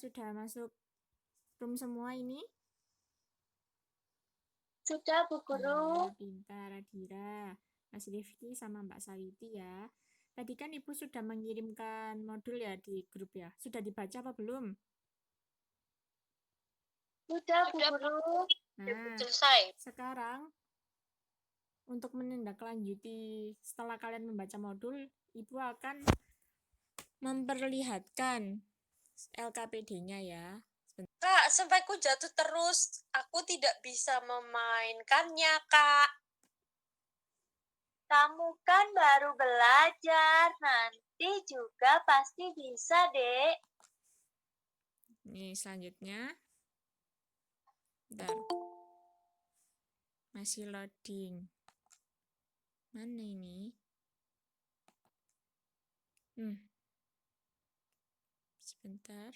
sudah masuk room semua ini? Sudah, Bu Guru. Pintar, Adira. Mas Rifki sama Mbak Sawiti ya. Tadi kan Ibu sudah mengirimkan modul ya di grup ya. Sudah dibaca apa belum? Sudah, Bu Guru. Nah, Selesai. sekarang untuk menindaklanjuti setelah kalian membaca modul, Ibu akan memperlihatkan LKPD-nya ya. Kak, sampaiku jatuh terus. Aku tidak bisa memainkannya, Kak. Kamu kan baru belajar. Nanti juga pasti bisa, Dek. Nih, selanjutnya. Bentar. Masih loading. Mana ini? Sebentar.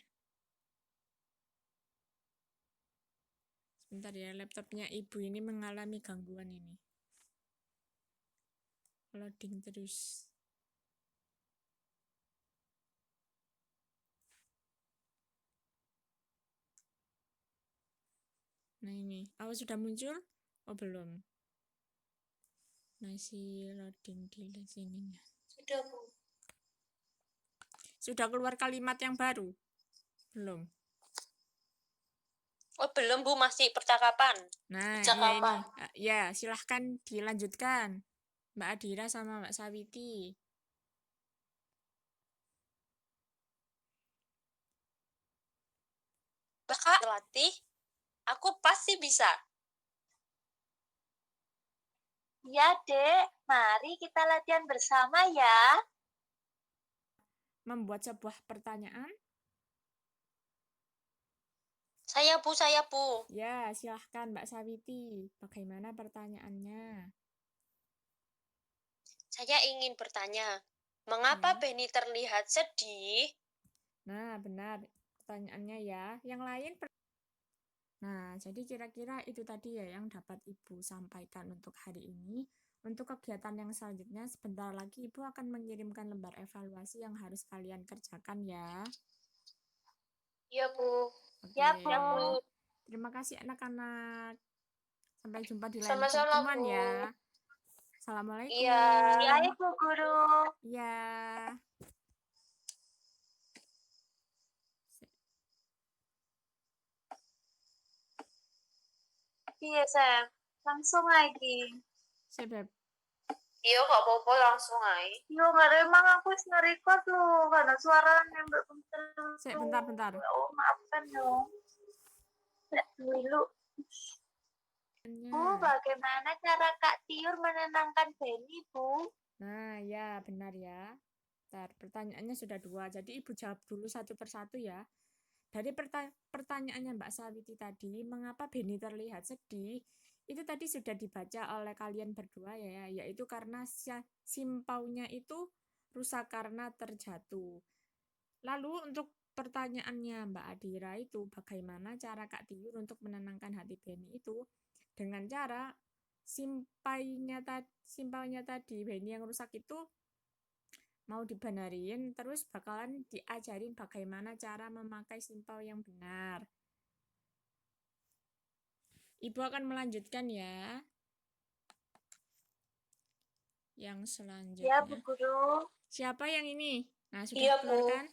Sebentar ya, laptopnya Ibu ini mengalami gangguan ini. Loading terus. Nah ini, awas sudah muncul? Oh belum. Masih loading di sininya. Sudah, Bu. Sudah keluar kalimat yang baru? Belum. Oh, belum, Bu. Masih percakapan. Nah, iya ini. Ya, silahkan dilanjutkan. Mbak Adira sama Mbak Sawiti. Kak, latih. Aku pasti bisa. Ya, Dek. Mari kita latihan bersama ya. Membuat sebuah pertanyaan. Saya, Bu. Ya, silahkan Mbak Sawiti. Bagaimana pertanyaannya? Saya ingin bertanya, mengapa Ya. Benny terlihat sedih? Nah, benar. Pertanyaannya ya. Yang lain. Nah, jadi kira-kira itu tadi ya yang dapat Ibu sampaikan untuk hari ini. Untuk kegiatan yang selanjutnya, sebentar lagi Ibu akan mengirimkan lembar evaluasi yang harus kalian kerjakan ya. Iya, Bu. Oke. Ya, Bu. Terima kasih anak-anak. Sampai jumpa di lain Sama-sama, pertemuan Bu. ya. Assalamualaikum. Iya. Iya, Bu Guru. Iya. Iya, sayang. Langsung lagi. Sebab. Iya, gak apa-apa langsung aja. Iya, gak ada, emang aku nge-record loh. Karena suaranya mbak Bentar. Oh, maafkan dong. Dulu. Bu, bagaimana cara Kak Tiur menenangkan Benny, Bu? Nah, ya benar ya. Bentar, pertanyaannya sudah 2. Jadi Ibu jawab dulu satu persatu ya. Dari pertanyaannya Mbak Sawiti tadi, mengapa Benny terlihat sedih? Itu tadi sudah dibaca oleh kalian berdua ya, yaitu karena simpaunya itu rusak karena terjatuh. Lalu untuk pertanyaannya Mbak Adira itu, bagaimana cara Kak Tiur untuk menenangkan hati Benny itu? Dengan cara simpaunya tadi, Benny yang rusak itu mau dibenerin, terus bakalan diajarin bagaimana cara memakai simpau yang benar. Ibu akan melanjutkan ya. Yang selanjutnya. Ya, Bu Guru. Siapa yang ini? Nah, sudah Iya, keluar Bu. kan?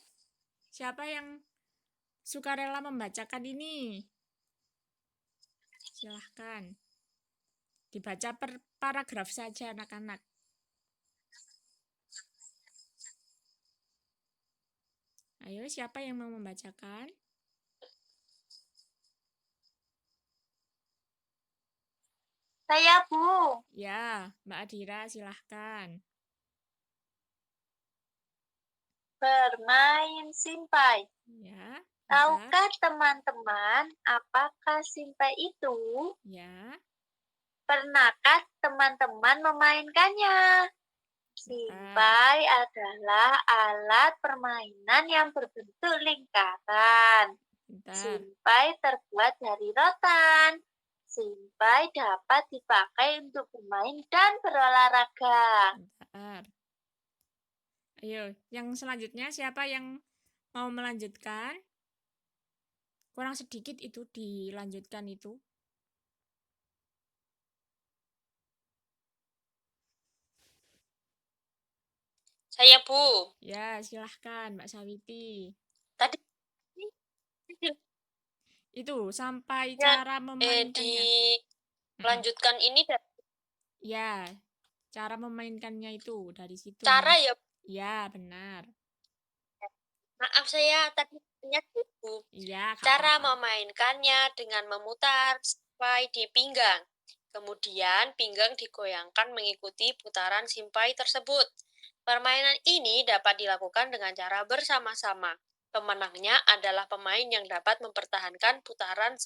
Siapa yang sukarela membacakan ini? Silahkan. Dibaca per paragraf saja anak-anak. Ayo, siapa yang mau membacakan? Saya, Bu. Ya, Mbak Adira silahkan. Bermain simpai. Ya. Tahukah teman-teman apakah simpai itu? Ya. Pernahkah teman-teman memainkannya? Simpai adalah alat permainan yang berbentuk lingkaran. Simpai terbuat dari rotan. Simpai dapat dipakai untuk bermain dan berolahraga. Bentar. Ayo, yang selanjutnya siapa yang mau melanjutkan? Kurang sedikit itu dilanjutkan itu. Saya, Bu. Ya, silahkan Mbak Sawiti. Tadi Itu sampai ya, cara memainkannya. Mm-mm. dilanjutkan ini Ya, cara memainkannya itu dari situ. cara ya. Ya, benar. Maaf saya tadi tanya Bu. Iya, gak Cara apa-apa. memainkannya dengan memutar simpai di pinggang. Kemudian pinggang digoyangkan mengikuti putaran simpai tersebut. Permainan ini dapat dilakukan dengan cara bersama-sama. Pemenangnya adalah pemain yang dapat mempertahankan putaran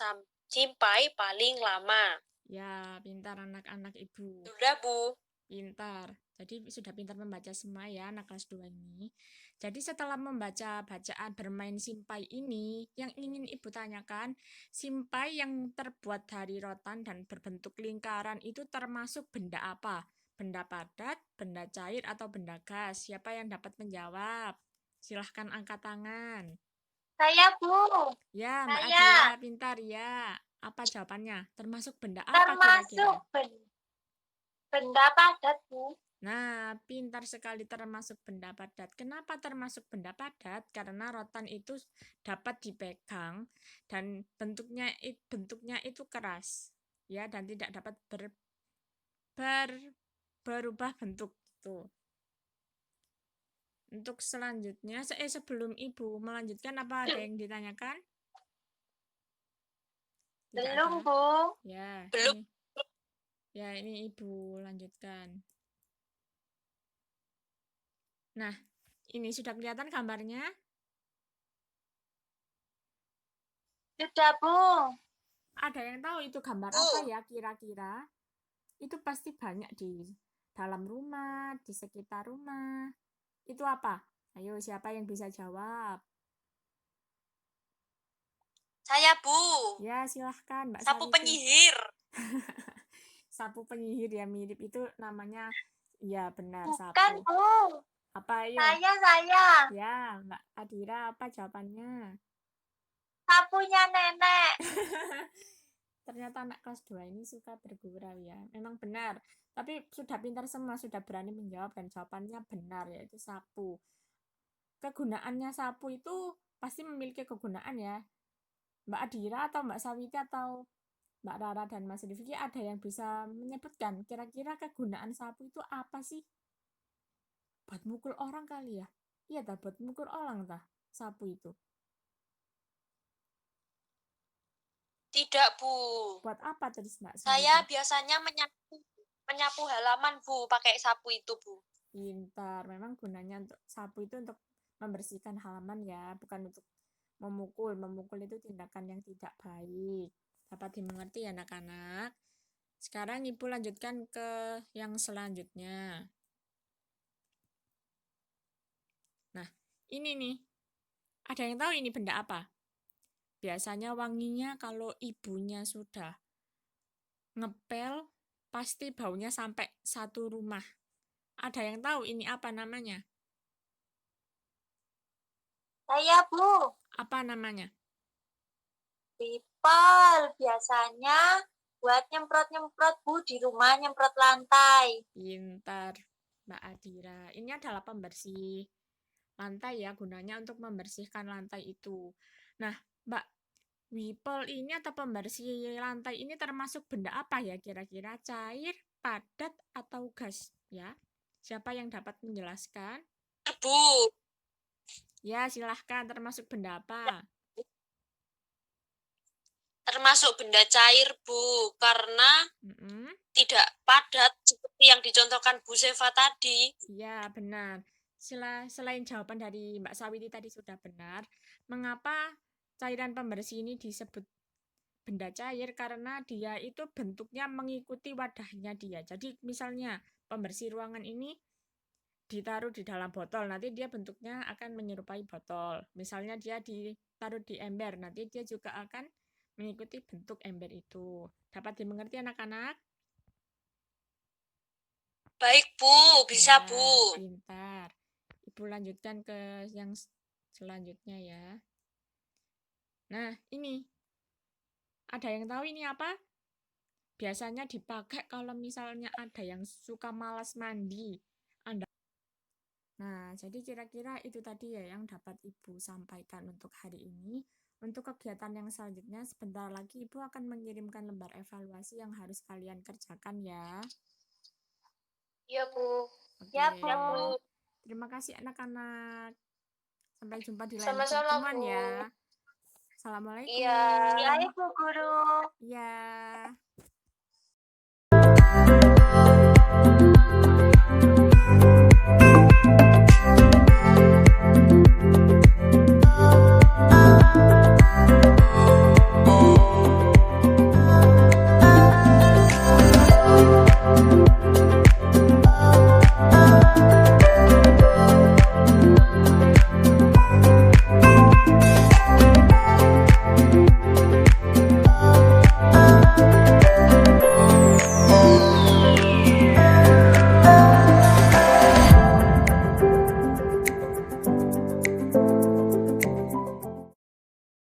simpai paling lama. Ya, pintar anak-anak ibu. Sudah, Bu. Pintar. Jadi sudah pintar membaca semua ya anak kelas 2 ini. Jadi setelah membaca bacaan bermain simpai ini, yang ingin Ibu tanyakan, simpai yang terbuat dari rotan dan berbentuk lingkaran itu termasuk benda apa? Benda padat, benda cair, atau benda gas? Siapa yang dapat menjawab? Silahkan angkat tangan. Saya, Bu. Ya, Mbak Saya Adira, pintar ya. Apa jawabannya? Termasuk benda apa termasuk kira-kira? benda padat, Bu. Nah, pintar sekali termasuk benda padat. Kenapa termasuk benda padat? Karena rotan itu dapat dipegang dan bentuknya itu keras, ya, dan tidak dapat ber- berubah bentuk itu. Untuk selanjutnya, sebelum Ibu melanjutkan, apa ada yang ditanyakan? Tidak Belum, ada. Bu. Ya, Belum. ini Ibu lanjutkan. Nah, ini sudah kelihatan gambarnya? Sudah, Bu. Ada yang tahu itu gambar Bu. apa ya kira-kira? Itu pasti banyak di dalam rumah, di sekitar rumah. Itu apa? Ayo, siapa yang bisa jawab? Saya, Bu. Ya, silahkan Mbak Sapu Sawiti. penyihir. Sapu penyihir ya, mirip itu namanya. Ya, benar, Bukan, sapu. Bu. Apa ayo? Saya. Ya, Mbak Adira, apa jawabannya? Sapunya nenek. Ternyata anak kelas 2 ini suka bergurau ya. Memang benar. Tapi sudah pintar semua, sudah berani menjawab dan jawabannya benar, yaitu sapu. Kegunaannya sapu itu pasti memiliki kegunaan ya. Mbak Adira atau Mbak Sawiti atau Mbak Rara dan Mas Rifki ada yang bisa menyebutkan kira-kira kegunaan sapu itu apa sih? Buat mukul orang kali ya? Iya dah, buat mukul orang tah sapu itu. Tidak, Bu. Buat apa terus Mbak Saya Sawiti? biasanya menyapu halaman, Bu, pakai sapu itu, Bu. Pintar. Memang gunanya untuk sapu itu untuk membersihkan halaman ya, bukan untuk memukul. Memukul itu tindakan yang tidak baik. Dapat dimengerti ya anak-anak? Sekarang Ibu lanjutkan ke yang selanjutnya. Nah, ini nih. Ada yang tahu ini benda apa? Biasanya wanginya kalau ibunya sudah ngepel, pasti baunya sampai satu rumah. Ada yang tahu ini apa namanya? Saya, Bu. Apa namanya? People. Biasanya buat nyemprot-nyemprot, Bu, di rumah nyemprot lantai. Pintar, Mbak Adira. Ini adalah pembersih lantai ya, gunanya untuk membersihkan lantai itu. Nah, Mbak, Wipel ini atau pembersih lantai ini termasuk benda apa ya kira-kira? Cair, padat, atau gas? Ya, siapa yang dapat menjelaskan? Bu. Ya, silahkan. Termasuk benda apa? Termasuk benda cair, Bu, karena Mm-mm. tidak padat seperti yang dicontohkan Bu Seva tadi. Ya, benar. Selain jawaban dari Mbak Sawiti tadi sudah benar, mengapa cairan pembersih ini disebut benda cair? Karena dia itu bentuknya mengikuti wadahnya dia. Jadi misalnya pembersih ruangan ini ditaruh di dalam botol, nanti dia bentuknya akan menyerupai botol. Misalnya dia ditaruh di ember, nanti dia juga akan mengikuti bentuk ember itu. Dapat dimengerti anak-anak? Baik, Bu, bisa, Ya, Bu. pintar. Ibu lanjutkan ke yang selanjutnya ya. Nah, ini ada yang tahu ini apa? Biasanya dipakai kalau misalnya ada yang suka malas mandi. Anda. Nah, jadi kira-kira itu tadi ya yang dapat Ibu sampaikan untuk hari ini. Untuk kegiatan yang selanjutnya, sebentar lagi Ibu akan mengirimkan lembar evaluasi yang harus kalian kerjakan ya. Iya, Bu. Oke. Ya, Bu. Ya, Bu. Terima kasih anak-anak. Sampai jumpa di lain Sama-sama, pertemuan Bu. ya. Assalamualaikum. Iya. Ya, Ibu Guru. Ya.